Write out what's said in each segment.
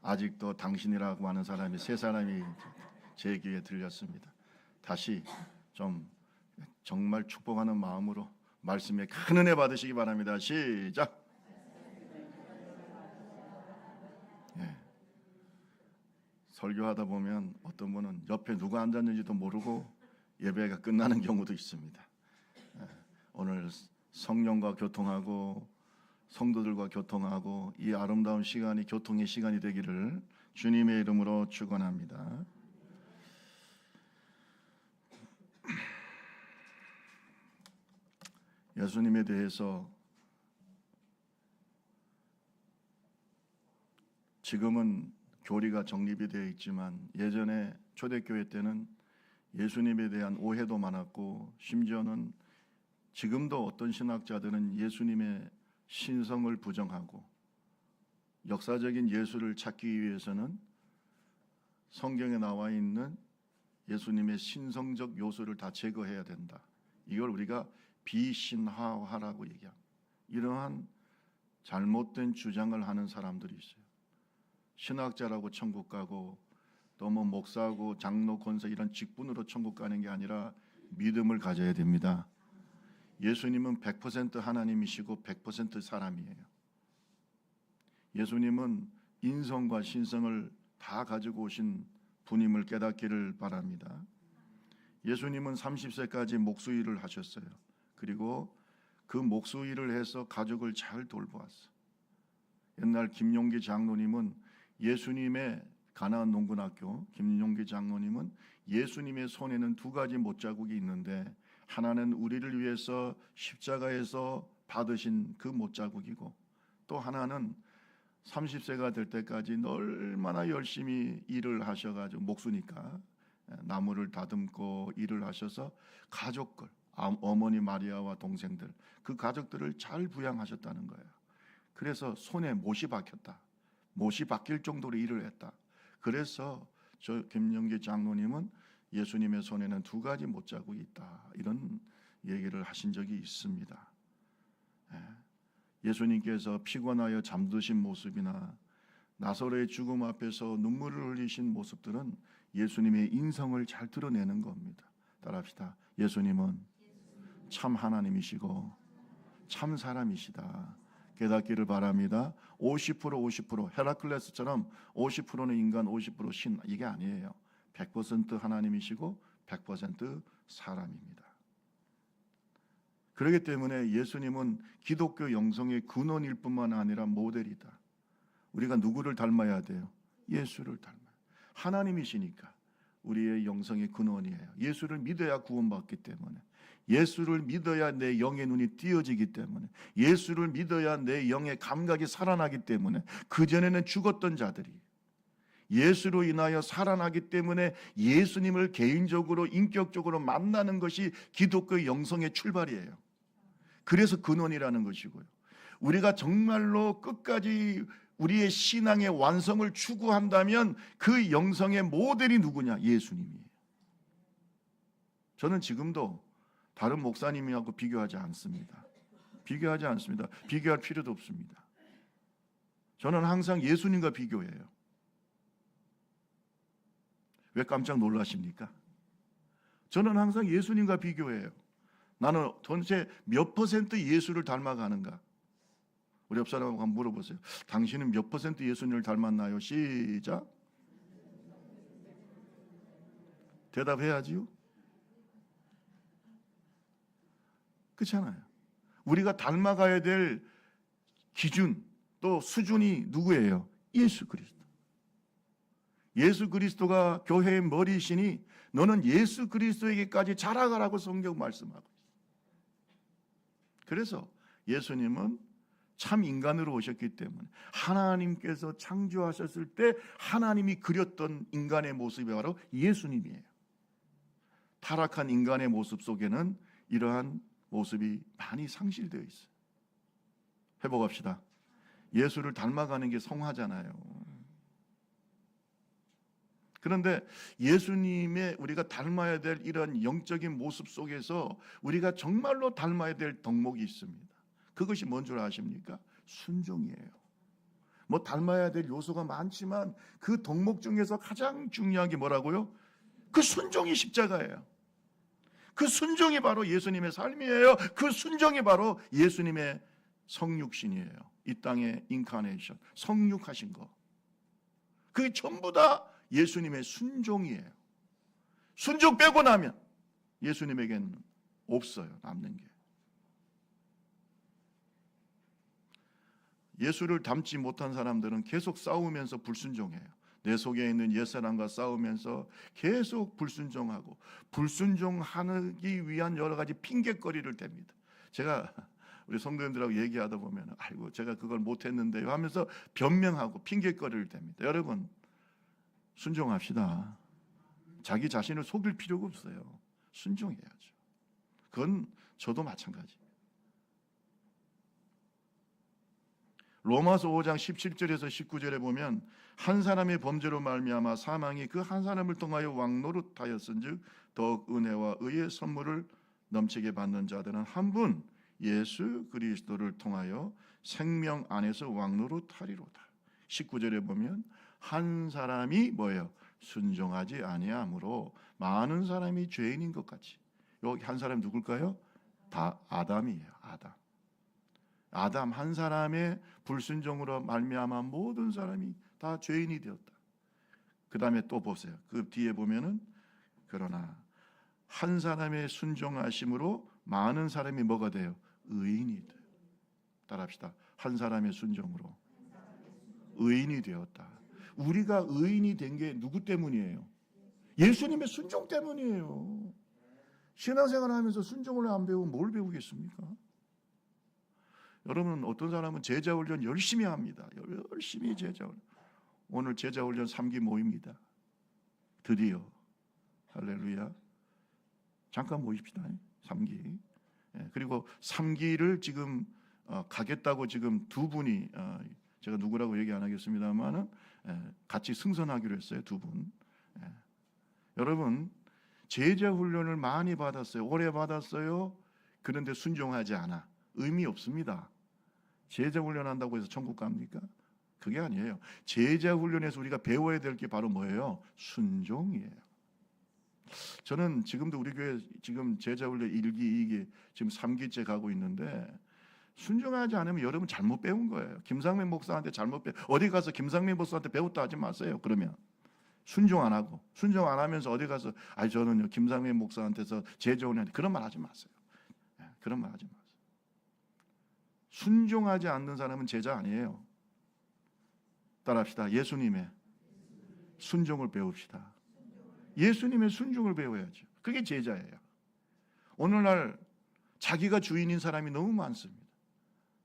아직도 당신이라고 하는 사람이 세 사람이 제 귀에 들렸습니다. 다시 좀 정말 축복하는 마음으로 말씀에 큰 은혜 받으시기 바랍니다. 시작. 예. 설교하다 보면 어떤 분은 옆에 누가 앉았는지도 모르고 예배가 끝나는 경우도 있습니다. 예. 오늘 성령과 교통하고 성도들과 교통하고 이 아름다운 시간이 교통의 시간이 되기를 주님의 이름으로 축원합니다. 예수님에 대해서 지금은 교리가 정립이 되어 있지만 예전에 초대교회 때는 예수님에 대한 오해도 많았고 심지어는 지금도 어떤 신학자들은 예수님의 신성을 부정하고 역사적인 예수를 찾기 위해서는 성경에 나와 있는 예수님의 신성적 요소를 다 제거해야 된다. 이걸 우리가 비신화화라고 얘기합니다. 이러한 잘못된 주장을 하는 사람들이 있어요. 신학자라고 천국 가고 또 뭐 목사고 장로 권사 이런 직분으로 천국 가는 게 아니라 믿음을 가져야 됩니다. 예수님은 100% 하나님이시고 100% 사람이에요. 예수님은 인성과 신성을 다 가지고 오신 분임을 깨닫기를 바랍니다. 예수님은 30세까지 목수일을 하셨어요. 그리고 그 목수일을 해서 가족을 잘 돌보았어요. 옛날 김용기 장로님은 예수님의 가나안 농군학교 김용기 장로님은 예수님의 손에는 두 가지 못자국이 있는데 하나는 우리를 위해서 십자가에서 받으신 그 못자국이고 또 하나는 30세가 될 때까지 얼마나 열심히 일을 하셔가지고 목수니까 나무를 다듬고 일을 하셔서 가족들 어머니 마리아와 동생들 그 가족들을 잘 부양하셨다는 거예요. 그래서 손에 못이 박혔다. 못이 박힐 정도로 일을 했다. 그래서 저 김영기 장로님은 예수님의 손에는 두 가지 못자국이 있다. 이런 얘기를 하신 적이 있습니다. 예수님께서 피곤하여 잠드신 모습이나 나사로의 죽음 앞에서 눈물을 흘리신 모습들은 예수님의 인성을 잘 드러내는 겁니다. 따라합시다. 예수님은 참 하나님이시고 참 사람이시다. 깨닫기를 바랍니다. 50% 50% 헤라클레스처럼 50%는 인간 50% 신 이게 아니에요. 100% 하나님이시고 100% 사람입니다. 그렇기 때문에 예수님은 기독교 영성의 근원일 뿐만 아니라 모델이다. 우리가 누구를 닮아야 돼요? 예수를 닮아요. 하나님이시니까 우리의 영성의 근원이에요. 예수를 믿어야 구원받기 때문에, 예수를 믿어야 내 영의 눈이 띄어지기 때문에, 예수를 믿어야 내 영의 감각이 살아나기 때문에, 그전에는 죽었던 자들이 예수로 인하여 살아나기 때문에 예수님을 개인적으로 인격적으로 만나는 것이 기독교의 영성의 출발이에요. 그래서 근원이라는 것이고요. 우리가 정말로 끝까지 우리의 신앙의 완성을 추구한다면 그 영성의 모델이 누구냐? 예수님이에요. 저는 지금도 다른 목사님하고 비교하지 않습니다. 비교하지 않습니다. 비교할 필요도 없습니다. 저는 항상 예수님과 비교해요. 왜 깜짝 놀라십니까? 저는 항상 예수님과 비교해요. 나는 전체 몇 퍼센트 예수를 닮아가는가? 우리 옆 사람하고 한번 물어보세요. 당신은 몇 퍼센트 예수님을 닮았나요? 시작. 대답해야지요. 그렇잖아요. 우리가 닮아가야 될 기준 또 수준이 누구예요? 예수 그리스도. 예수 그리스도가 교회의 머리이시니 너는 예수 그리스도에게까지 자라가라고 성경 말씀하고 있어요. 그래서 예수님은 참 인간으로 오셨기 때문에 하나님께서 창조하셨을 때 하나님이 그렸던 인간의 모습이 바로 예수님이에요. 타락한 인간의 모습 속에는 이러한 모습이 많이 상실되어 있어요. 회복합시다. 예수를 닮아가는 게 성화잖아요. 그런데 예수님의 우리가 닮아야 될 이런 영적인 모습 속에서 우리가 정말로 닮아야 될 덕목이 있습니다. 그것이 뭔 줄 아십니까? 순종이에요. 뭐 닮아야 될 요소가 많지만 그 덕목 중에서 가장 중요한 게 뭐라고요? 그 순종이 십자가예요. 그 순종이 바로 예수님의 삶이에요. 그 순종이 바로 예수님의 성육신이에요. 이 땅의 인카네이션, 성육하신 거. 그게 전부 다 예수님의 순종이에요. 순종 빼고 나면 예수님에게는 없어요, 남는 게. 예수를 닮지 못한 사람들은 계속 싸우면서 불순종해요. 내 속에 있는 옛사람과 싸우면서 계속 불순종하고 불순종하기 위한 여러 가지 핑계거리를 댑니다. 제가 우리 성도님들하고 얘기하다 보면 아이고 제가 그걸 못했는데요 하면서 변명하고 핑계거리를 댑니다. 여러분 순종합시다. 자기 자신을 속일 필요가 없어요. 순종해야죠. 그건 저도 마찬가지입니다. 로마서 5장 17절에서 19절에 보면 한 사람의 범죄로 말미암아 사망이 그 한 사람을 통하여 왕노릇하였은즉 더욱 은혜와 의의 선물을 넘치게 받는 자들은 한 분 예수 그리스도를 통하여 생명 안에서 왕노릇하리로다. 19절에 보면 한 사람이 뭐예요? 순종하지 아니하므로 많은 사람이 죄인인 것 같이. 여기 한 사람이 누굴까요? 다 아담이에요. 아담 한 사람의 불순종으로 말미암아 모든 사람이 다 죄인이 되었다. 그 다음에 또 보세요. 그 뒤에 보면은 그러나 한 사람의 순종하심으로 많은 사람이 뭐가 돼요? 의인이 돼요. 따라합시다. 한 사람의 순종으로 의인이 되었다. 우리가 의인이 된 게 누구 때문이에요? 예수님의 순종 때문이에요. 신앙생활 하면서 순종을 안 배우면 뭘 배우겠습니까? 여러분 어떤 사람은 제자훈련 열심히 합니다. 열심히 제자훈련. 오늘 제자훈련 3기 모입니다. 드디어 할렐루야. 잠깐 모입시다. 3기. 그리고 3기를 지금 가겠다고 지금 두 분이 제가 누구라고 얘기 안 하겠습니다만은 같이 승선하기로 했어요. 두 분. 여러분 제자훈련을 많이 받았어요. 오래 받았어요. 그런데 순종하지 않아. 의미 없습니다. 제자훈련 한다고 해서 천국 갑니까? 그게 아니에요. 제자훈련에서 우리가 배워야 될 게 바로 뭐예요? 순종이에요. 저는 지금도 우리 교회 지금 제자훈련 1기, 2기 지금 3기째 가고 있는데 순종하지 않으면 여러분 잘못 배운 거예요. 김상민 목사한테 잘못 어디 가서 김상민 목사한테 배웠다 하지 마세요. 그러면 순종 안 하고 순종 안 하면서 어디 가서 저는요 김상민 목사한테서 제자훈련 그런 말 하지 마세요. 그런 말 하지 마세요. 순종하지 않는 사람은 제자 아니에요. 따라합시다. 예수님의 순종을 배웁시다. 예수님의 순종을 배워야죠. 그게 제자예요. 오늘날 자기가 주인인 사람이 너무 많습니다.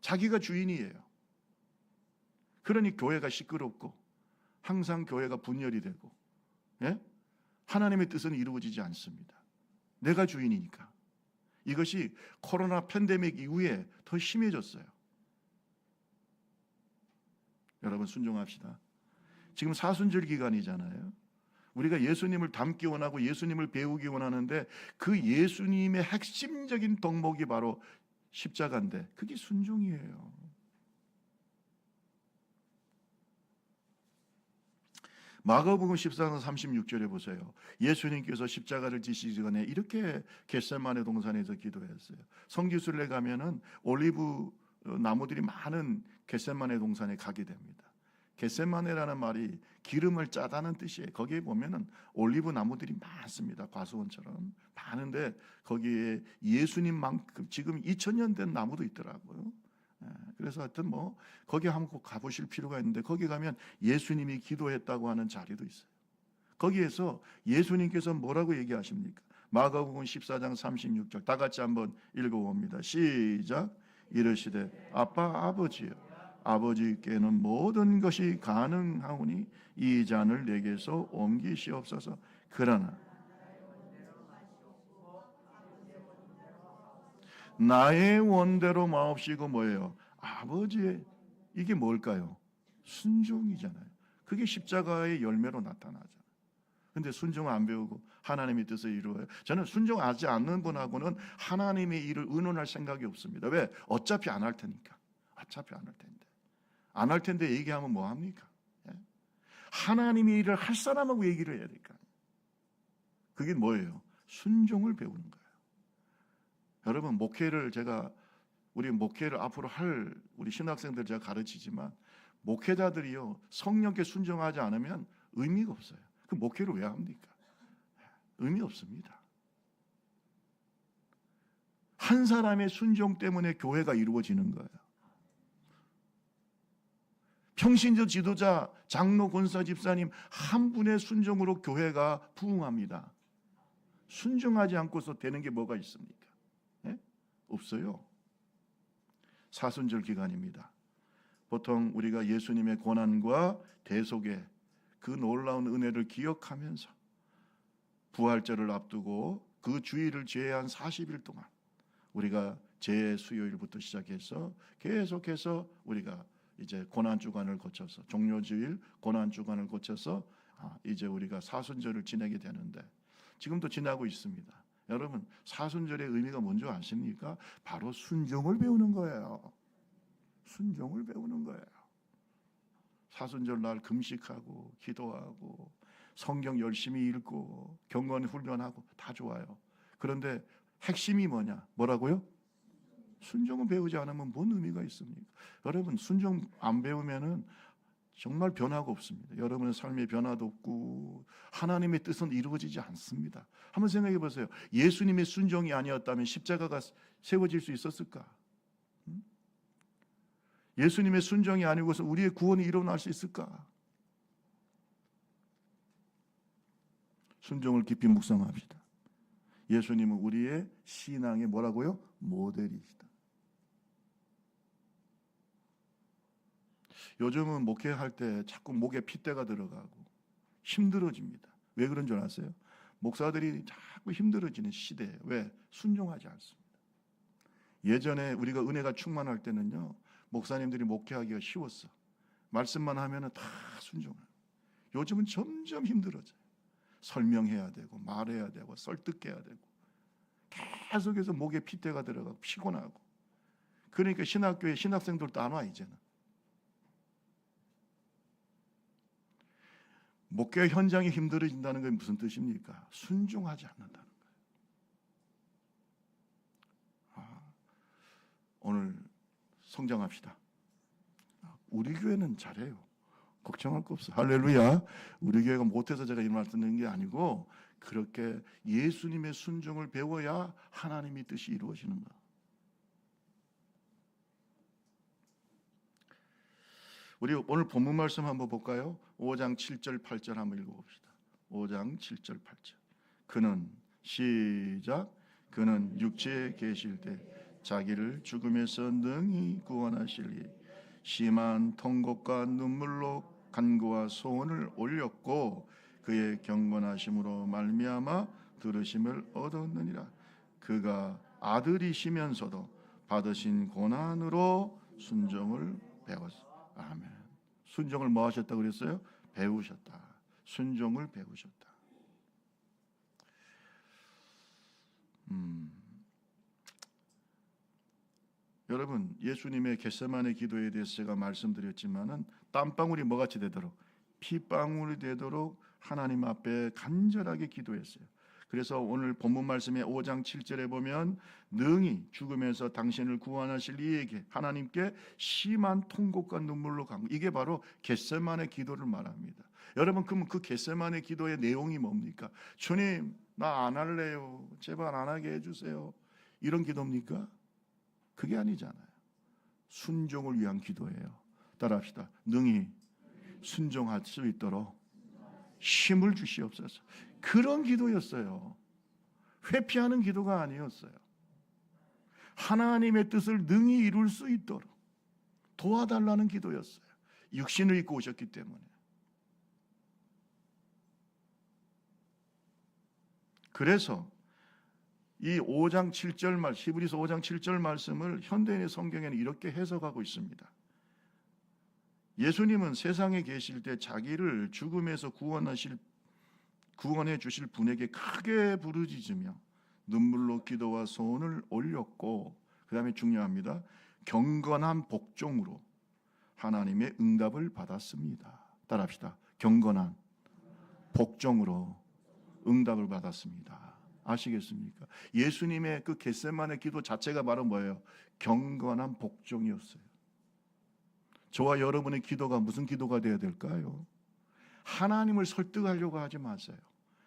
자기가 주인이에요. 그러니 교회가 시끄럽고 항상 교회가 분열이 되고 하나님의 뜻은 이루어지지 않습니다. 내가 주인이니까. 이것이 코로나 팬데믹 이후에 더 심해졌어요. 여러분 순종합시다. 지금 사순절 기간이잖아요. 우리가 예수님을 닮기 원하고 예수님을 배우기 원하는데 그 예수님의 핵심적인 덕목이 바로 십자가인데 그게 순종이에요. 마가복음 14장 36절에 보세요. 예수님께서 십자가를 지시기 전에 이렇게 겟세마네 동산에서 기도했어요. 성지순례 가면은 올리브 나무들이 많은 겟세마네 동산에 가게 됩니다. 겟세마네라는 말이 기름을 짜다는 뜻이에요. 거기에 보면은 올리브 나무들이 많습니다. 과수원처럼 많은데 거기에 예수님만큼 지금 2000년 된 나무도 있더라고요. 그래서 하여튼 뭐 거기 한번 가보실 필요가 있는데 거기 가면 예수님이 기도했다고 하는 자리도 있어요. 거기에서 예수님께서 뭐라고 얘기하십니까? 마가복음 14장 36절 다 같이 한번 읽어봅니다. 시작. 이르시되 아빠 아버지여 아버지께는 모든 것이 가능하오니 이 잔을 내게서 옮기시옵소서. 그러나 나의 원대로 마옵시고 뭐예요? 아버지의 이게 뭘까요? 순종이잖아요. 그게 십자가의 열매로 나타나잖아요. 근데 순종 안 배우고 하나님의 뜻을 이루어요. 저는 순종하지 않는 분하고는 하나님의 일을 의논할 생각이 없습니다. 왜? 어차피 안 할 테니까. 어차피 안 할 텐데. 안 할 텐데 얘기하면 뭐 합니까? 예? 하나님의 일을 할 사람하고 얘기를 해야 될까? 그게 뭐예요? 순종을 배우는 거예요. 여러분, 우리 목회를 앞으로 할 우리 신학생들 제가 가르치지만, 목회자들이요 성령께 순종하지 않으면 의미가 없어요. 그 목회를 왜 합니까? 의미 없습니다. 한 사람의 순종 때문에 교회가 이루어지는 거예요. 평신도 지도자, 장로, 권사, 집사님 한 분의 순종으로 교회가 부흥합니다. 순종하지 않고서 되는 게 뭐가 있습니까? 네? 없어요. 사순절 기간입니다. 보통 우리가 예수님의 고난과 대속의 그 놀라운 은혜를 기억하면서 부활절을 앞두고 그 주일을 제외한 40일 동안 우리가 제수요일부터 시작해서 계속해서 우리가 이제 고난주간을 거쳐서 종료주일 고난주간을 거쳐서 이제 우리가 사순절을 지내게 되는데, 지금도 지나고 있습니다. 여러분, 사순절의 의미가 뭔지 아십니까? 바로 순종을 배우는 거예요. 순종을 배우는 거예요. 사순절 날 금식하고 기도하고 성경 열심히 읽고 경건 훈련하고 다 좋아요. 그런데 핵심이 뭐라고요? 순종을 배우지 않으면 뭔 의미가 있습니까? 여러분, 순종 안 배우면은 정말 변화가 없습니다. 여러분의 삶의 변화도 없고 하나님의 뜻은 이루어지지 않습니다. 한번 생각해 보세요. 예수님의 순종이 아니었다면 십자가가 세워질 수 있었을까? 예수님의 순종이 아니고서 우리의 구원이 일어날 수 있을까? 순종을 깊이 묵상합시다. 예수님은 우리의 신앙의 뭐라고요? 모델이시다. 요즘은 목회할 때 자꾸 목에 핏대가 들어가고 힘들어집니다. 왜 그런 줄 아세요? 목사들이 자꾸 힘들어지는 시대예요. 왜? 순종하지 않습니다. 예전에 우리가 은혜가 충만할 때는요, 목사님들이 목회하기가 쉬웠어. 말씀만 하면은 다 순종해요. 요즘은 점점 힘들어져요. 설명해야 되고 말해야 되고 설득해야 되고 계속해서 목에 핏대가 들어가고 피곤하고. 그러니까 신학교에 신학생들도 안 와. 이제는 목회 현장이 힘들어진다는 게 무슨 뜻입니까? 순종하지 않는다는 거예요. 오늘 성장합시다. 우리 교회는 잘해요. 걱정할 거 없어. 할렐루야. 우리 교회가 못해서 제가 이 말 듣는 게 아니고, 그렇게 예수님의 순종을 배워야 하나님의 뜻이 이루어지는 거야. 우리 오늘 본문 말씀 한번 볼까요? 5장 7절 8절 한번 읽어봅시다. 5장 7절 8절. 그는 시작. 그는 육체에 계실 때 자기를 죽음에서 능히 구원하시리 심한 통곡과 눈물로 간구와 소원을 올렸고 그의 경건하심으로 말미암아 들으심을 얻었느니라. 그가 아들이시면서도 받으신 고난으로 순종을 배웠습니다. 아멘. 순종을 뭐 하셨다고 그랬어요? 배우셨다. 순종을 배우셨다. 여러분, 예수님의 겟세마네 기도에 대해서 제가 말씀드렸지만은 땀방울이 뭐같이 되도록, 피방울이 되도록 하나님 앞에 간절하게 기도했어요. 그래서 오늘 본문 말씀의 5장 7절에 보면 능히 죽음에서 당신을 구원하실 이에게 하나님께 심한 통곡과 눈물로 간구. 이게 바로 겟세마네 기도를 말합니다. 여러분, 그럼 그 겟세마네 기도의 내용이 뭡니까? 주님, 나 안 할래요. 제발 안 하게 해주세요. 이런 기도입니까? 그게 아니잖아요. 순종을 위한 기도예요. 따라합시다. 능히 순종할 수 있도록 힘을 주시옵소서. 그런 기도였어요. 회피하는 기도가 아니었어요. 하나님의 뜻을 능히 이룰 수 있도록 도와달라는 기도였어요. 육신을 입고 오셨기 때문에. 그래서 이 5장 7절 말씀, 히브리서 5장 7절 말씀을 현대인의 성경에는 이렇게 해석하고 있습니다. 예수님은 세상에 계실 때 자기를 죽음에서 구원해 주실 분에게 크게 부르짖으며 눈물로 기도와 소원을 올렸고, 그 다음에 중요합니다. 경건한 복종으로 하나님의 응답을 받았습니다. 따라합시다. 경건한 복종으로 응답을 받았습니다. 아시겠습니까? 예수님의 그 겟세마네 기도 자체가 바로 뭐예요? 경건한 복종이었어요. 저와 여러분의 기도가 무슨 기도가 되어야 될까요? 하나님을 설득하려고 하지 마세요.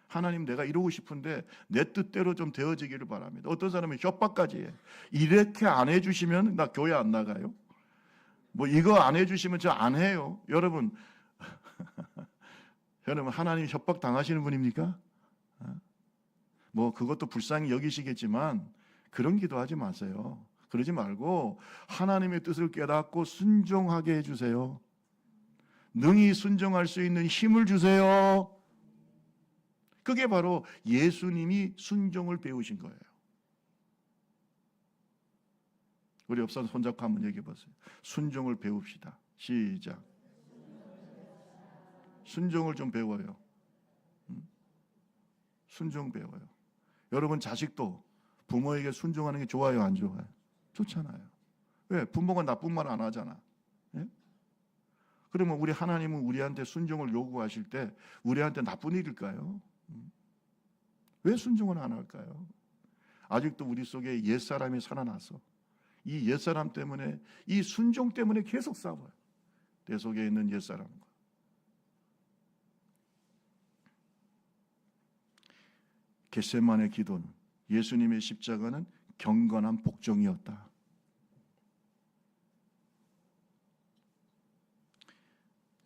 하나님, 내가 이루고 싶은데 내 뜻대로 좀 되어지기를 바랍니다. 어떤 사람은 협박까지 해. 이렇게 안 해주시면 나 교회 안 나가요. 뭐 이거 안 해주시면 저 안 해요. 여러분, 여러분 하나님 협박 당하시는 분입니까? 뭐 그것도 불쌍히 여기시겠지만 그런 기도하지 마세요. 그러지 말고 하나님의 뜻을 깨닫고 순종하게 해주세요. 능히 순종할 수 있는 힘을 주세요. 그게 바로 예수님이 순종을 배우신 거예요. 우리 옆 사람 손잡고 한번 얘기해 보세요. 순종을 배웁시다. 시작. 순종을 좀 배워요. 순종 배워요. 여러분 자식도 부모에게 순종하는 게 좋아요, 안 좋아요? 좋잖아요. 왜? 부모가 나쁜 말 안 하잖아. 예? 그러면 우리 하나님은 우리한테 순종을 요구하실 때 우리한테 나쁜 일일까요? 왜 순종을 안 할까요? 아직도 우리 속에 옛사람이 살아나서 이 옛사람 때문에, 이 순종 때문에 계속 싸워요. 내 속에 있는 옛사람과. 겟세마네 기도는, 예수님의 십자가는 경건한 복종이었다.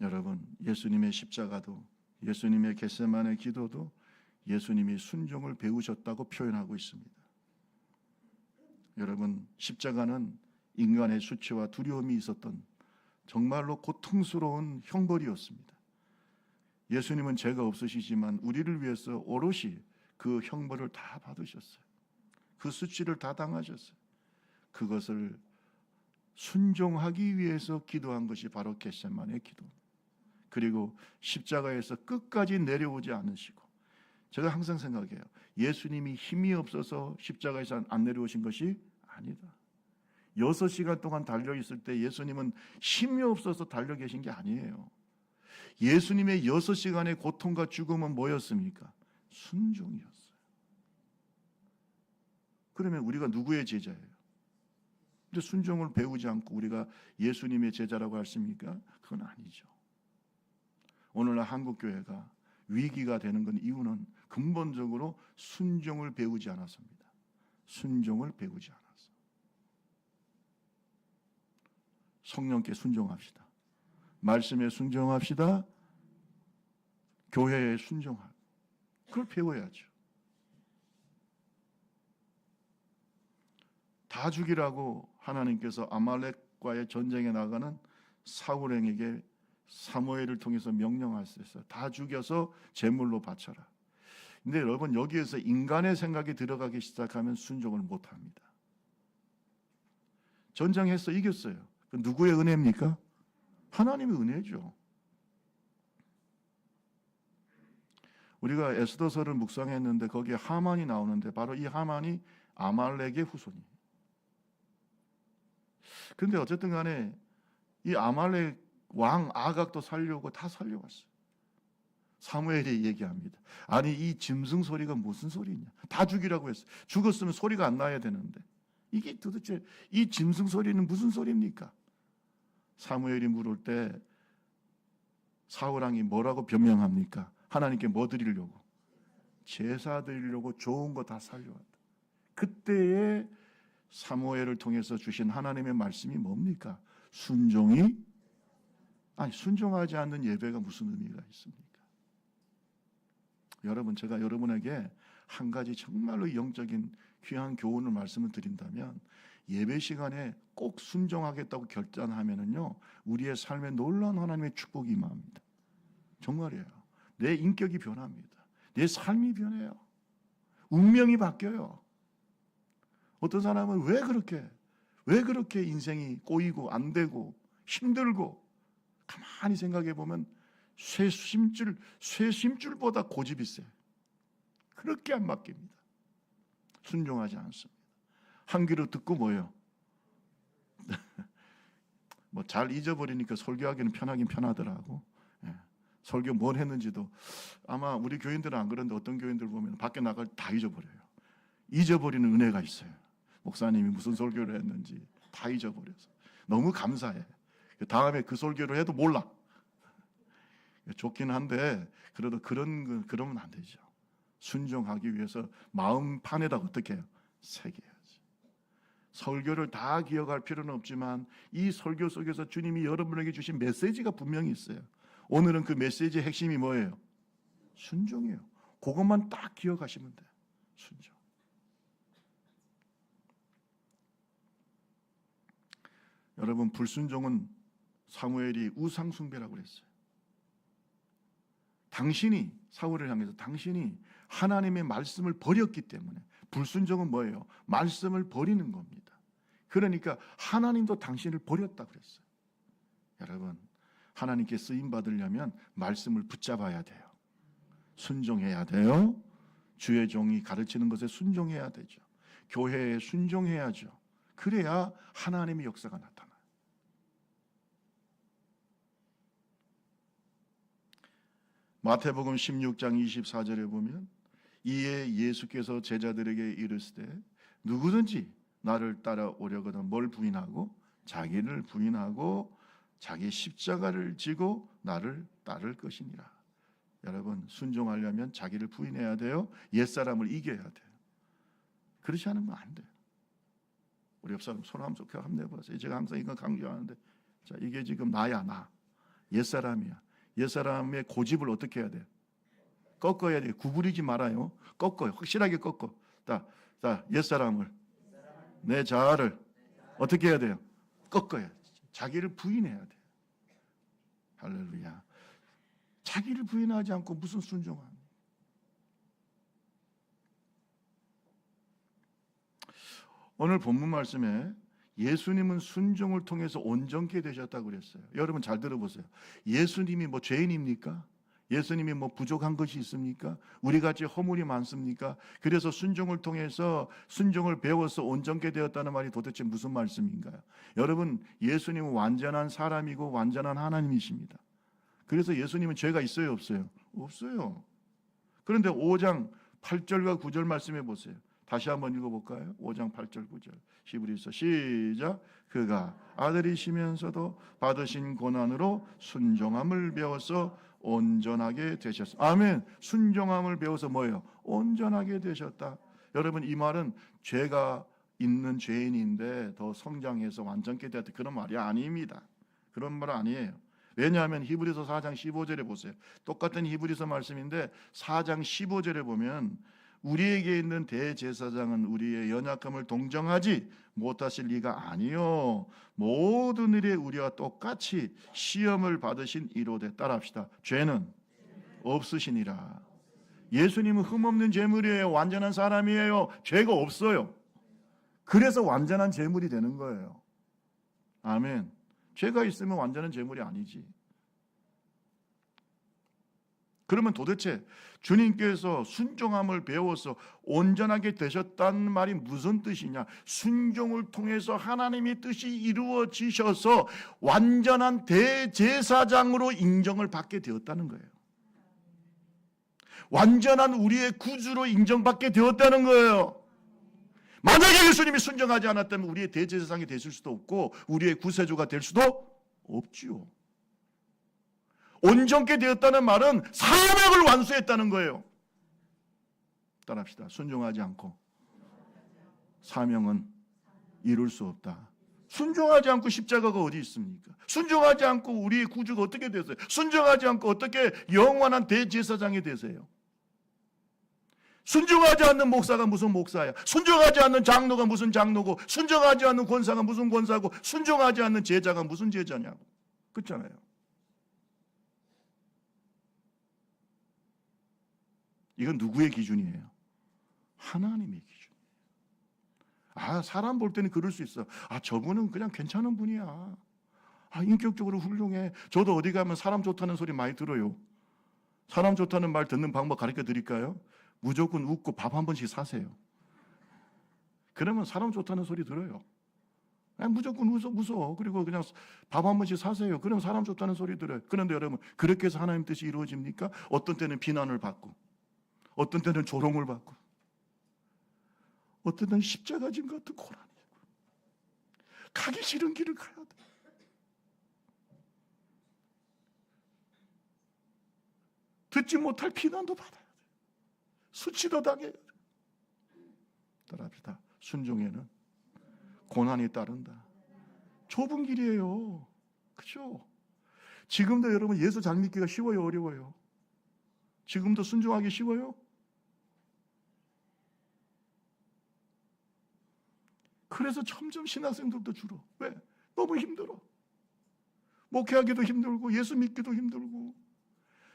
여러분, 예수님의 십자가도, 예수님의 겟세마네 기도도 예수님이 순종을 배우셨다고 표현하고 있습니다. 여러분, 십자가는 인간의 수치와 두려움이 있었던 정말로 고통스러운 형벌이었습니다. 예수님은 죄가 없으시지만 우리를 위해서 오롯이 그 형벌을 다 받으셨어요. 그 수치를 다 당하셨어요. 그것을 순종하기 위해서 기도한 것이 바로 겟세마네 기도. 그리고 십자가에서 끝까지 내려오지 않으시고, 제가 항상 생각해요. 예수님이 힘이 없어서 십자가에서 안 내려오신 것이 아니다. 6시간 동안 달려있을 때 예수님은 힘이 없어서 달려 계신 게 아니에요. 예수님의 6시간의 고통과 죽음은 뭐였습니까? 순종이었어요. 그러면 우리가 누구의 제자예요? 근데 순종을 배우지 않고 우리가 예수님의 제자라고 하십니까? 그건 아니죠. 오늘날 한국교회가 위기가 되는 건 이유는 근본적으로 순종을 배우지 않았습니다. 순종을 배우지 않았어. 성령께 순종합시다. 말씀에 순종합시다. 교회에 순종하고, 그걸 배워야죠. 다 죽이라고 하나님께서 아말렉과의 전쟁에 나가는 사울에게 사무엘을 통해서 명령하셨어요. 다 죽여서 제물로 바쳐라. 근데 여러분, 여기에서 인간의 생각이 들어가기 시작하면 순종을 못합니다. 전쟁해서 이겼어요. 그 누구의 은혜입니까? 하나님의 은혜죠. 우리가 에스더서를 묵상했는데 거기에 하만이 나오는데 바로 이 하만이 아말렉의 후손이에요. 그런데 어쨌든 간에 이 아말렉 왕 아각도 살려고 다 살려왔어요. 사무엘이 얘기합니다. 아니, 이 짐승 소리가 무슨 소리냐? 다 죽이라고 했어요. 죽었으면 소리가 안 나야 되는데 이게 도대체 이 짐승 소리는 무슨 소리입니까? 사무엘이 물을 때 사울 왕이 뭐라고 변명합니까? 하나님께 뭐 드리려고? 제사 드리려고 좋은 거 다 살려왔다. 그때에 사무엘을 통해서 주신 하나님의 말씀이 뭡니까? 순종이, 아니, 순종하지 않는 예배가 무슨 의미가 있습니까? 여러분, 제가 여러분에게 한 가지 정말로 영적인 귀한 교훈을 말씀을 드린다면, 예배 시간에 꼭 순종하겠다고 결단하면은요, 우리의 삶에 놀라운 하나님의 축복이 임합니다. 정말이에요. 내 인격이 변합니다. 내 삶이 변해요. 운명이 바뀌어요. 어떤 사람은 왜 그렇게 인생이 꼬이고 안 되고 힘들고, 가만히 생각해 보면 쇠심줄보다 고집이 세. 그렇게 안 바뀝니다. 순종하지 않습니다. 한 귀로 듣고 뭐예요? 뭐 잘 잊어버리니까 설교하기는 편하긴 편하더라고. 예. 설교 뭘 했는지도 아마 우리 교인들은 안 그런데 어떤 교인들 보면 밖에 나갈 때 다 잊어버려요. 잊어버리는 은혜가 있어요. 목사님이 무슨 설교를 했는지 다 잊어버려서 너무 감사해. 다음에 그 설교를 해도 몰라. 좋긴 한데 그래도 그러면 안 되죠. 순종하기 위해서 마음판에다 어떻게 해요? 새겨야지. 설교를 다 기억할 필요는 없지만 이 설교 속에서 주님이 여러분에게 주신 메시지가 분명히 있어요. 오늘은 그 메시지의 핵심이 뭐예요? 순종이에요. 그것만 딱 기억하시면 돼요. 순종. 여러분, 불순종은 사무엘이 우상숭배라고 그랬어요. 당신이 사울을 향해서 당신이 하나님의 말씀을 버렸기 때문에 불순종은 뭐예요? 말씀을 버리는 겁니다. 그러니까 하나님도 당신을 버렸다 그랬어요. 여러분, 하나님께 쓰임 받으려면 말씀을 붙잡아야 돼요. 순종해야 돼요. 주의 종이 가르치는 것에 순종해야 되죠. 교회에 순종해야죠. 그래야 하나님의 역사가 나타나요. 마태복음 16장 24절에 보면 이에 예수께서 제자들에게 이르시되 누구든지 나를 따라오려거든 뭘 부인하고 자기를 부인하고 자기 십자가를 지고 나를 따를 것이니라. 여러분, 순종하려면 자기를 부인해야 돼요. 옛사람을 이겨야 돼요. 그렇지 않으면 안 돼요. 우리 옆 사람 손 한번 내보세요. 제가 항상 이거 강조하는데, 자, 이게 지금 나야, 나. 옛사람이야. 옛사람의 고집을 어떻게 해야 돼요? 꺾어야 돼요. 구부리지 말아요. 꺾어요. 확실하게 꺾어. 자, 옛사람을, 내 자아를 어떻게 해야 돼요? 꺾어야 돼요. 자기를 부인해야 돼요. 할렐루야. 자기를 부인하지 않고 무슨 순종합니까? 오늘 본문 말씀에 예수님은 순종을 통해서 온전케 되셨다고 그랬어요. 여러분 잘 들어보세요. 예수님이 뭐 죄인입니까? 예수님이 뭐 부족한 것이 있습니까? 우리같이 허물이 많습니까? 그래서 순종을 통해서 순종을 배워서 온전케 되었다는 말이 도대체 무슨 말씀인가요? 여러분, 예수님은 완전한 사람이고 완전한 하나님이십니다. 그래서 예수님은 죄가 있어요, 없어요? 없어요. 그런데 5장 8절과 9절 말씀해 보세요. 다시 한번 읽어볼까요? 5장 8절 9절 히브리서 시작. 그가 아들이시면서도 받으신 고난으로 순종함을 배워서 온전하게 되셨어. 아멘. 순종함을 배워서 뭐예요? 온전하게 되셨다. 여러분, 이 말은 죄가 있는 죄인인데 더 성장해서 완전케 되었다, 그런 말이 아닙니다. 그런 말 아니에요. 왜냐하면 히브리서 4장 15절에 보세요. 똑같은 히브리서 말씀인데 4장 15절에 보면 우리에게 있는 대제사장은 우리의 연약함을 동정하지 못하실 리가 아니요 모든 일에 우리와 똑같이 시험을 받으신 이로되 따라합시다. 죄는 없으시니라. 예수님은 흠없는 제물이에요. 완전한 사람이에요. 죄가 없어요. 그래서 완전한 제물이 되는 거예요. 아멘. 죄가 있으면 완전한 제물이 아니지. 그러면 도대체 주님께서 순종함을 배워서 온전하게 되셨다는 말이 무슨 뜻이냐? 순종을 통해서 하나님의 뜻이 이루어지셔서 완전한 대제사장으로 인정을 받게 되었다는 거예요. 완전한 우리의 구주로 인정받게 되었다는 거예요. 만약에 예수님이 순종하지 않았다면 우리의 대제사장이 되실 수도 없고 우리의 구세주가 될 수도 없지요. 온전케 되었다는 말은 사명을 완수했다는 거예요. 따라합시다. 순종하지 않고 사명은 이룰 수 없다. 순종하지 않고 십자가가 어디 있습니까? 순종하지 않고 우리의 구주가 어떻게 되세요? 순종하지 않고 어떻게 영원한 대제사장이 되세요? 순종하지 않는 목사가 무슨 목사야? 순종하지 않는 장로가 무슨 장로고, 순종하지 않는 권사가 무슨 권사고, 순종하지 않는 제자가 무슨 제자냐고. 그렇잖아요. 이건 누구의 기준이에요? 하나님의 기준이에요. 사람 볼 때는 그럴 수 있어. 저분은 그냥 괜찮은 분이야. 인격적으로 훌륭해. 저도 어디 가면 사람 좋다는 소리 많이 들어요. 사람 좋다는 말 듣는 방법 가르쳐 드릴까요? 무조건 웃고 밥 한 번씩 사세요. 그러면 사람 좋다는 소리 들어요. 무조건 무서워. 그리고 그냥 밥 한 번씩 사세요. 그럼 사람 좋다는 소리 들어요. 그런데 여러분, 그렇게 해서 하나님 뜻이 이루어집니까? 어떤 때는 비난을 받고, 어떤 때는 조롱을 받고, 어떤 때는 십자가짐 같은 고난이 있고, 가기 싫은 길을 가야 돼. 듣지 못할 비난도 받아야 돼. 수치도 당해야 돼. 따라합시다. 순종에는 고난이 따른다. 좁은 길이에요. 그렇죠? 지금도 여러분 예수 잘 믿기가 쉬워요, 어려워요? 지금도 순종하기 쉬워요? 그래서 점점 신학생들도 줄어. 왜? 너무 힘들어. 목회하기도 힘들고 예수 믿기도 힘들고.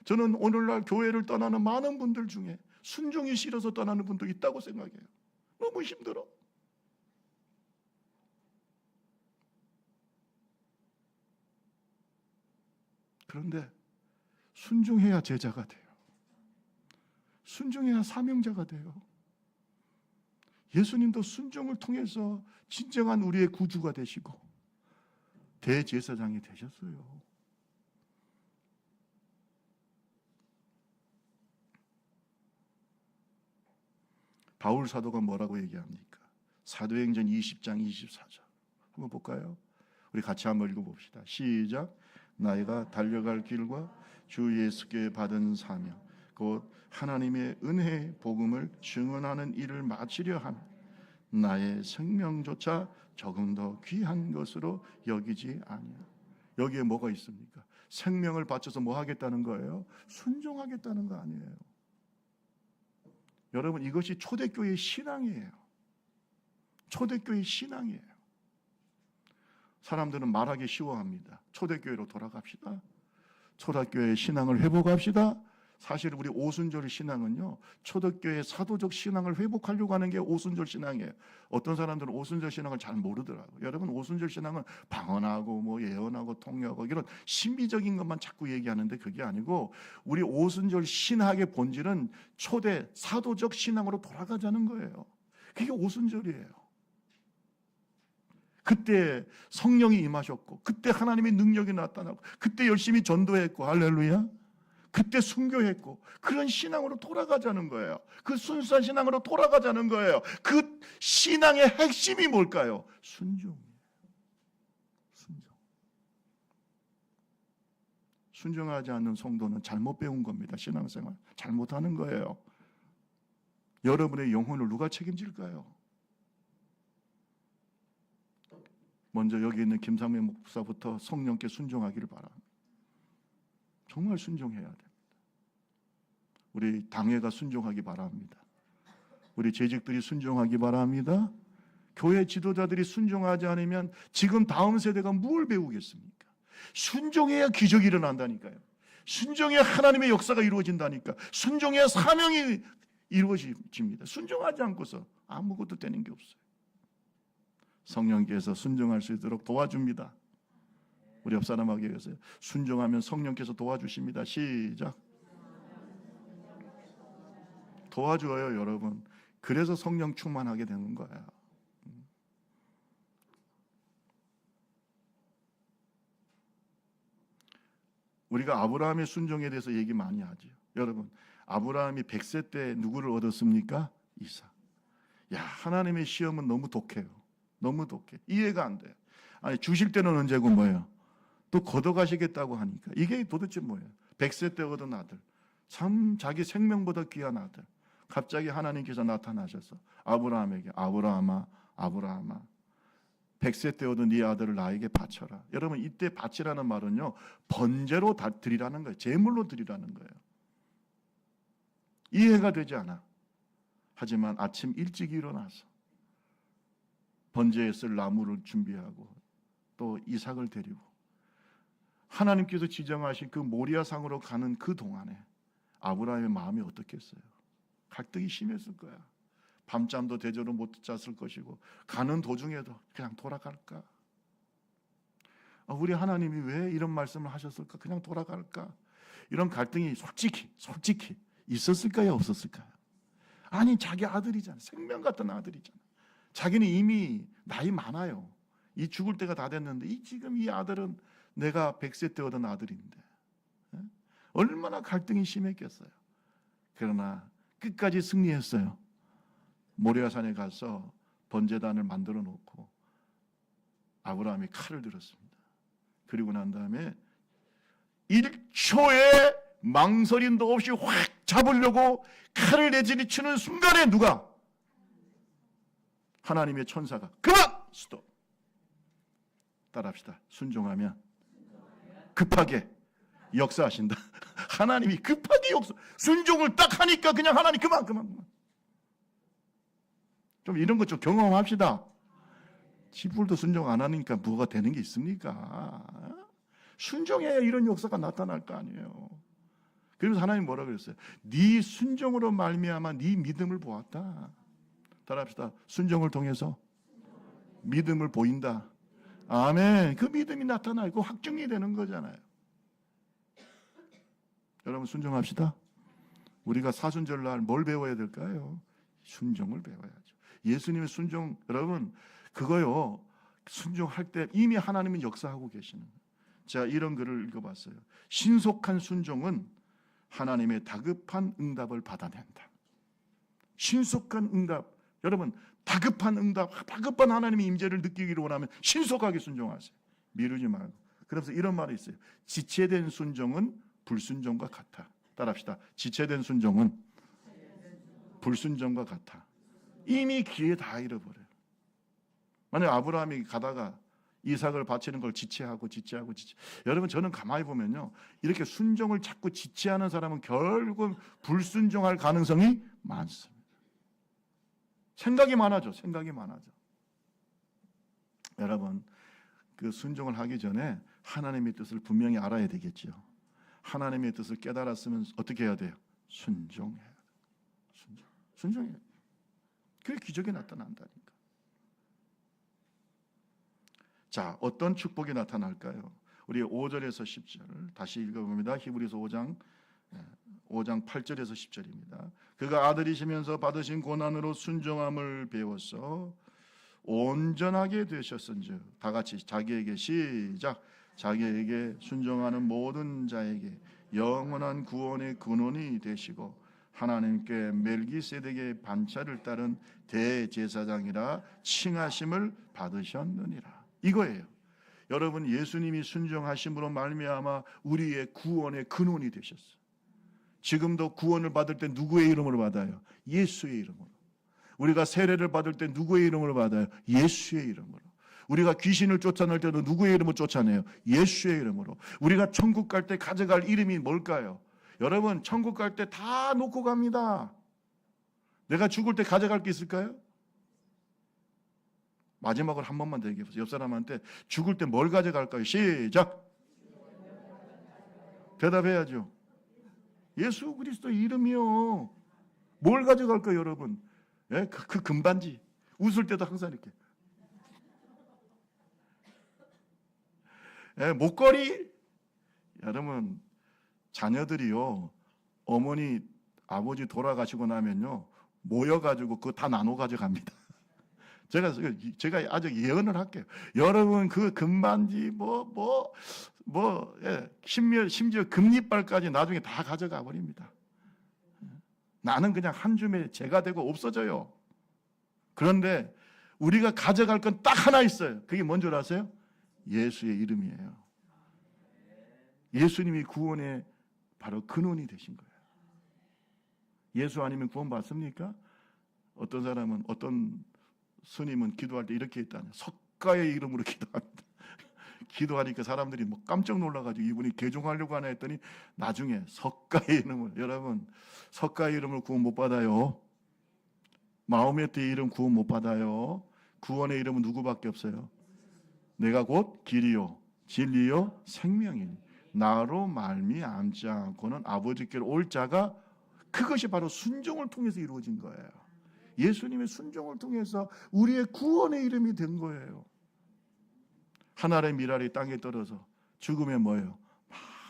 저는 오늘날 교회를 떠나는 많은 분들 중에 순종이 싫어서 떠나는 분도 있다고 생각해요. 너무 힘들어. 그런데 순종해야 제자가 돼요. 순종해야 사명자가 돼요. 예수님도 순종을 통해서 진정한 우리의 구주가 되시고 대제사장이 되셨어요. 바울 사도가 뭐라고 얘기합니까? 사도행전 20장 24절 한번 볼까요? 우리 같이 한번 읽어봅시다. 시작. 나이가 달려갈 길과 주 예수께 받은 사명 곧 하나님의 은혜의 복음을 증언하는 일을 마치려 함 나의 생명조차 조금 더 귀한 것으로 여기지 아니하. 여기에 뭐가 있습니까? 생명을 바쳐서 뭐 하겠다는 거예요? 순종하겠다는 거 아니에요. 여러분, 이것이 초대교회의 신앙이에요. 초대교회의 신앙이에요. 사람들은 말하기 쉬워합니다. 초대교회로 돌아갑시다. 초대교회의 신앙을 회복합시다. 사실 우리 오순절 신앙은요, 초대교회의 사도적 신앙을 회복하려고 하는 게 오순절 신앙이에요. 어떤 사람들은 오순절 신앙을 잘 모르더라고요. 여러분, 오순절 신앙은 방언하고 뭐 예언하고 통역하고 이런 신비적인 것만 자꾸 얘기하는데 그게 아니고 우리 오순절 신학의 본질은 초대 사도적 신앙으로 돌아가자는 거예요. 그게 오순절이에요. 그때 성령이 임하셨고 그때 하나님의 능력이 나타나고 그때 열심히 전도했고 할렐루야. 그때 순교했고 그런 신앙으로 돌아가자는 거예요. 그 순수한 신앙으로 돌아가자는 거예요. 그 신앙의 핵심이 뭘까요? 순종이에요. 순종. 순종하지 않는 성도는 잘못 배운 겁니다. 신앙생활 잘못하는 거예요. 여러분의 영혼을 누가 책임질까요? 먼저 여기 있는 김상명 목사부터 성령께 순종하기를 바랍니다. 정말 순종해야 됩니다. 우리 당회가 순종하기 바랍니다. 우리 재직들이 순종하기 바랍니다. 교회 지도자들이 순종하지 않으면 지금 다음 세대가 뭘 배우겠습니까? 순종해야 기적이 일어난다니까요. 순종해야 하나님의 역사가 이루어진다니까. 순종해야 사명이 이루어집니다. 순종하지 않고서 아무것도 되는 게 없어요. 성령께서 순종할 수 있도록 도와줍니다. 우리 옆 사람에게 얘기하세요. 순종하면 성령께서 도와주십니다. 시작. 도와줘요, 여러분. 그래서 성령 충만하게 되는 거예요. 우리가 아브라함의 순종에 대해서 얘기 많이 하죠. 여러분, 아브라함이 100세 때 누구를 얻었습니까? 이삭. 야, 하나님의 시험은 너무 독해요. 너무 독해. 이해가 안 돼요. 아니, 주실 때는 언제고 뭐예요? 또 걷어가시겠다고 하니까 이게 도대체 뭐예요? 100세 때 얻은 아들, 참 자기 생명보다 귀한 아들. 갑자기 하나님께서 나타나셔서 아브라함에게 아브라함아 100세 때 얻은 네 아들을 나에게 바쳐라. 여러분, 이때 바치라는 말은요, 번제로 드리라는 거예요. 제물로 드리라는 거예요. 이해가 되지 않아. 하지만 아침 일찍 일어나서 번제에 쓸 나무를 준비하고 또 이삭을 데리고 하나님께서 지정하신 그 모리아상으로 가는 그 동안에 아브라함의 마음이 어떻겠어요? 갈등이 심했을 거야. 밤잠도 대저로 못 잤을 것이고 가는 도중에도 그냥 돌아갈까? 우리 하나님이 왜 이런 말씀을 하셨을까? 그냥 돌아갈까? 이런 갈등이 솔직히 있었을까요? 없었을까요? 아니, 자기 아들이잖아. 생명 같은 아들이잖아. 자기는 이미 나이 많아요. 이 죽을 때가 다 됐는데 지금 이 아들은 내가 100세 때 얻은 아들인데 얼마나 갈등이 심했겠어요. 그러나 끝까지 승리했어요. 모리아산에 가서 번제단을 만들어 놓고 아브라함이 칼을 들었습니다. 그리고 난 다음에 1초의 망설임도 없이 확 잡으려고 칼을 내리치는 순간에 누가? 하나님의 천사가 그만! 스톱! 따라합시다. 순종하면 급하게 역사하신다. 하나님이 급하게 순종을 딱 하니까 그냥 하나님 그만. 좀 이런 것 좀 경험합시다. 지불도 순종 안 하니까 뭐가 되는 게 있습니까? 순종해야 이런 역사가 나타날 거 아니에요. 그래서 하나님 뭐라 그랬어요? 네 순종으로 말미암아 네 믿음을 보았다. 따라합시다. 순종을 통해서 믿음을 보인다. 아멘. 그 믿음이 나타나고 확증이 되는 거잖아요. 여러분 순종합시다. 우리가 사순절날 뭘 배워야 될까요? 순종을 배워야죠. 예수님의 순종, 여러분 그거요. 순종할 때 이미 하나님은 역사하고 계시는 거예요. 자, 이런 글을 읽어봤어요. 신속한 순종은 하나님의 다급한 응답을 받아낸다. 신속한 응답. 여러분 다급한 응답, 다급한 하나님의 임재를 느끼기를 원하면 신속하게 순종하세요. 미루지 말고. 그래서 이런 말이 있어요. 지체된 순종은 불순종과 같아. 따라합시다. 지체된 순종은 불순종과 같아. 이미 기회 다 잃어버려요. 만약 아브라함이 가다가 이삭을 바치는 걸 지체하고. 여러분 저는 가만히 보면요. 이렇게 순종을 자꾸 지체하는 사람은 결국 불순종할 가능성이 많습니다. 생각이 많아져. 여러분 그 순종을 하기 전에 하나님의 뜻을 분명히 알아야 되겠죠. 하나님의 뜻을 깨달았으면 어떻게 해야 돼요? 순종해야 돼요. 순종해야 돼요. 그게 기적이 나타난다니까. 자, 어떤 축복이 나타날까요? 우리 5절에서 10절 다시 읽어봅니다. 히브리서 5장 8절에서 10절입니다. 그가 아들이시면서 받으신 고난으로 순종함을 배워서 온전하게 되셨은즉 다 같이 자기에게 시작. 자기에게 순종하는 모든 자에게 영원한 구원의 근원이 되시고 하나님께 멜기세덱의 반차를 따른 대제사장이라 칭하심을 받으셨느니라. 이거예요. 여러분 예수님이 순종하심으로 말미암아 우리의 구원의 근원이 되셨어요. 지금도 구원을 받을 때 누구의 이름으로 받아요? 예수의 이름으로. 우리가 세례를 받을 때 누구의 이름으로 받아요? 예수의 이름으로. 우리가 귀신을 쫓아낼 때도 누구의 이름으로 쫓아내요? 예수의 이름으로. 우리가 천국 갈 때 가져갈 이름이 뭘까요? 여러분 천국 갈 때 다 놓고 갑니다. 내가 죽을 때 가져갈 게 있을까요? 마지막으로 한 번만 더 얘기해보세요. 옆 사람한테 죽을 때 뭘 가져갈까요? 시작. 대답해야죠. 예수 그리스도 이름이요. 뭘 가져갈까요, 여러분? 예? 그 금반지. 웃을 때도 항상 이렇게. 예, 목걸이. 여러분, 자녀들이요. 어머니, 아버지 돌아가시고 나면요. 모여가지고 그거 다 나눠 가져갑니다. 제가 아직 예언을 할게요. 여러분, 그 금반지, 심지어 금리빨까지 나중에 다 가져가 버립니다. 나는 그냥 한 줌에 재가 되고 없어져요. 그런데 우리가 가져갈 건 딱 하나 있어요. 그게 뭔 줄 아세요? 예수의 이름이에요. 예수님이 구원의 바로 근원이 되신 거예요. 예수 아니면 구원 받습니까? 어떤 사람은, 어떤 스님은 기도할 때 이렇게 했다네요. 석가의 이름으로 기도합니다. 기도하니까 사람들이 뭐 깜짝 놀라가지고 이분이 개종하려고 하나 했더니 나중에 석가의 이름을, 여러분 석가의 이름을 구원 못 받아요. 마호메트의 이름 구원 못 받아요. 구원의 이름은 누구밖에 없어요. 내가 곧 길이요 진리요 생명이니 나로 말미암지 않고는 아버지께로 올 자가, 그것이 바로 순종을 통해서 이루어진 거예요. 예수님의 순종을 통해서 우리의 구원의 이름이 된 거예요. 하늘의 미랄이 땅에 떨어져 죽으면 뭐예요?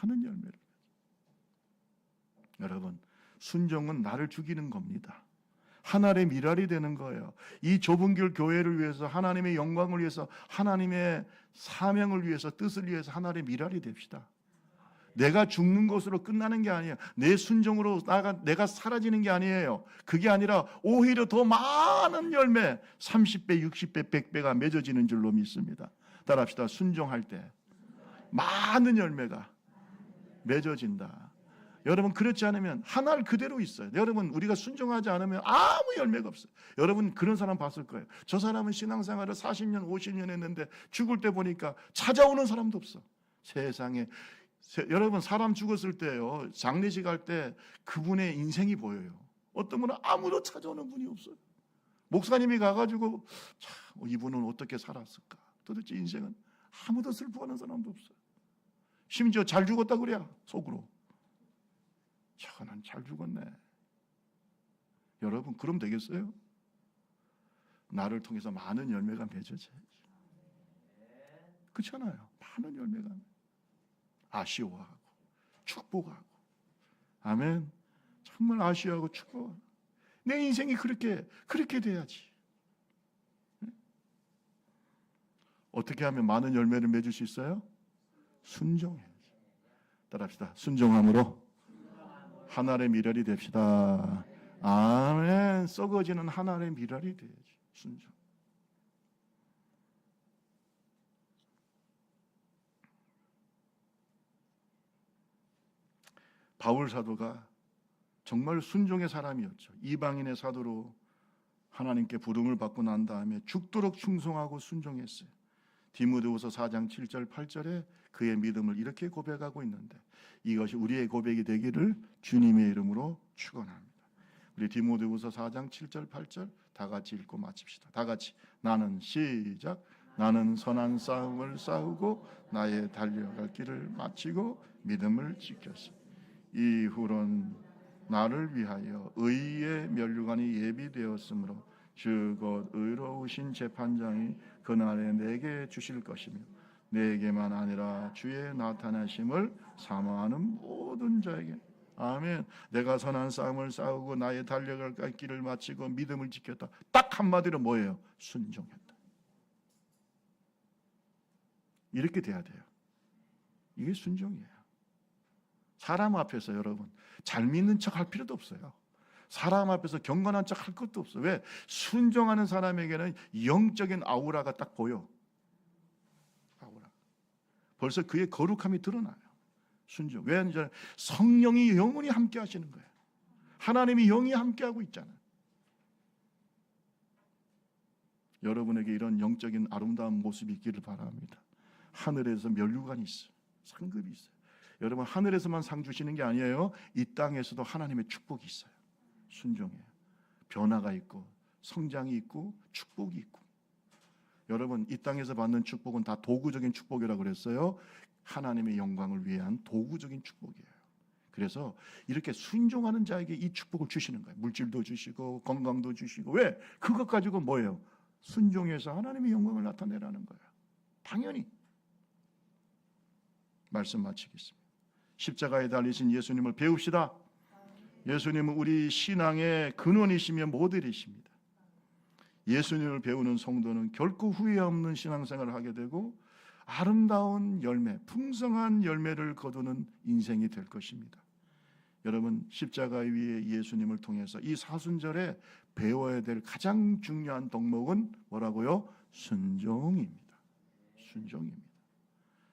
많은 열매를. 여러분, 순종은 나를 죽이는 겁니다. 하나의 미랄이 되는 거예요. 이 좁은 길 교회를 위해서, 하나님의 영광을 위해서, 하나님의 사명을 위해서, 뜻을 위해서 하나의 미랄이 됩시다. 내가 죽는 것으로 끝나는 게 아니에요. 내 순종으로 내가 사라지는 게 아니에요. 그게 아니라 오히려 더 많은 열매, 30배, 60배, 100배가 맺어지는 줄로 믿습니다. 따라합시다. 순종할 때 많은 열매가 맺어진다. 여러분, 그렇지 않으면 하나를 그대로 있어요. 여러분, 우리가 순종하지 않으면 아무 열매가 없어요. 여러분, 그런 사람 봤을 거예요. 저 사람은 신앙생활을 40년, 50년 했는데 죽을 때 보니까 찾아오는 사람도 없어. 세상에. 여러분, 사람 죽었을 때요, 장례식 할 때 그분의 인생이 보여요. 어떤 분은 아무도 찾아오는 분이 없어요. 목사님이 가가지고 참, 이분은 어떻게 살았을까? 도대체 인생은 아무도 슬퍼하는 사람도 없어요. 심지어 잘 죽었다 그래야 속으로. 저는 잘 죽었네. 여러분, 그럼 되겠어요? 나를 통해서 많은 열매가 맺어져야지. 그렇잖아요. 많은 열매가 아쉬워하고 축복하고. 아멘. 정말 아쉬워하고 축복하고. 내 인생이 그렇게 돼야지. 어떻게 하면 많은 열매를 맺을 수 있어요? 순종해야지. 따라합시다. 순종함으로 하나의 미랄이 됩시다. 아멘. 썩어지는 하나의 미랄이 돼야지. 순종. 바울 사도가 정말 순종의 사람이었죠. 이방인의 사도로 하나님께 부름을 받고 난 다음에 죽도록 충성하고 순종했어요. 디모데후서 4장 7절 8절에 그의 믿음을 이렇게 고백하고 있는데, 이것이 우리의 고백이 되기를 주님의 이름으로 축원합니다. 우리 디모데후서 4장 7절 8절 다 같이 읽고 마칩시다. 다 같이. 나는 시작. 나는 선한 싸움을 싸우고 나의 달려갈 길을 마치고 믿음을 지켰어. 이후론 나를 위하여 의의 면류관이 예비되었으므로 주 곧 의로우신 재판장이 그날에 내게 주실 것이며 내게만 아니라 주의 나타나심을 사모하는 모든 자에게. 아멘. 내가 선한 싸움을 싸우고 나의 달려갈 길을 마치고 믿음을 지켰다. 딱 한마디로 뭐예요? 순종했다. 이렇게 돼야 돼요. 이게 순종이에요. 사람 앞에서 여러분 잘 믿는 척 할 필요도 없어요. 사람 앞에서 경건한 척 할 것도 없어요. 왜? 순종하는 사람에게는 영적인 아우라가 딱 보여. 아우라. 벌써 그의 거룩함이 드러나요. 순종. 왜? 성령이 영원히 함께 하시는 거예요. 하나님이 영이 함께 하고 있잖아요. 여러분에게 이런 영적인 아름다운 모습이 있기를 바랍니다. 하늘에서 면류관이 있어요. 상급이 있어요. 여러분, 하늘에서만 상 주시는 게 아니에요. 이 땅에서도 하나님의 축복이 있어요. 순종해요. 변화가 있고 성장이 있고 축복이 있고. 여러분, 이 땅에서 받는 축복은 다 도구적인 축복이라고 그랬어요. 하나님의 영광을 위한 도구적인 축복이에요. 그래서 이렇게 순종하는 자에게 이 축복을 주시는 거예요. 물질도 주시고 건강도 주시고. 왜? 그것 가지고 뭐예요? 순종해서 하나님의 영광을 나타내라는 거예요. 당연히. 말씀 마치겠습니다. 십자가에 달리신 예수님을 배웁시다. 예수님은 우리 신앙의 근원이시며 모델이십니다. 예수님을 배우는 성도는 결코 후회 없는 신앙생활을 하게 되고 아름다운 열매, 풍성한 열매를 거두는 인생이 될 것입니다. 여러분, 십자가 위에 예수님을 통해서 이 사순절에 배워야 될 가장 중요한 덕목은 뭐라고요? 순종입니다. 순종입니다.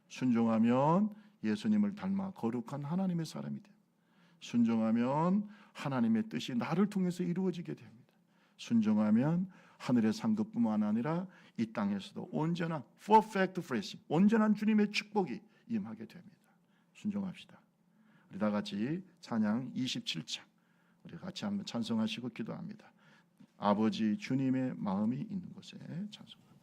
순종하면 예수님을 닮아 거룩한 하나님의 사람이 됩니다. 순종하면 하나님의 뜻이 나를 통해서 이루어지게 됩니다. 순종하면 하늘의 상급뿐만 아니라 이 땅에서도 온전한 perfect blessing, 온전한 주님의 축복이 임하게 됩니다. 순종합시다. 우리 다 같이 찬양 27장 우리 같이 한번 찬송하시고 기도합니다. 아버지 주님의 마음이 있는 곳에 찬송합니다.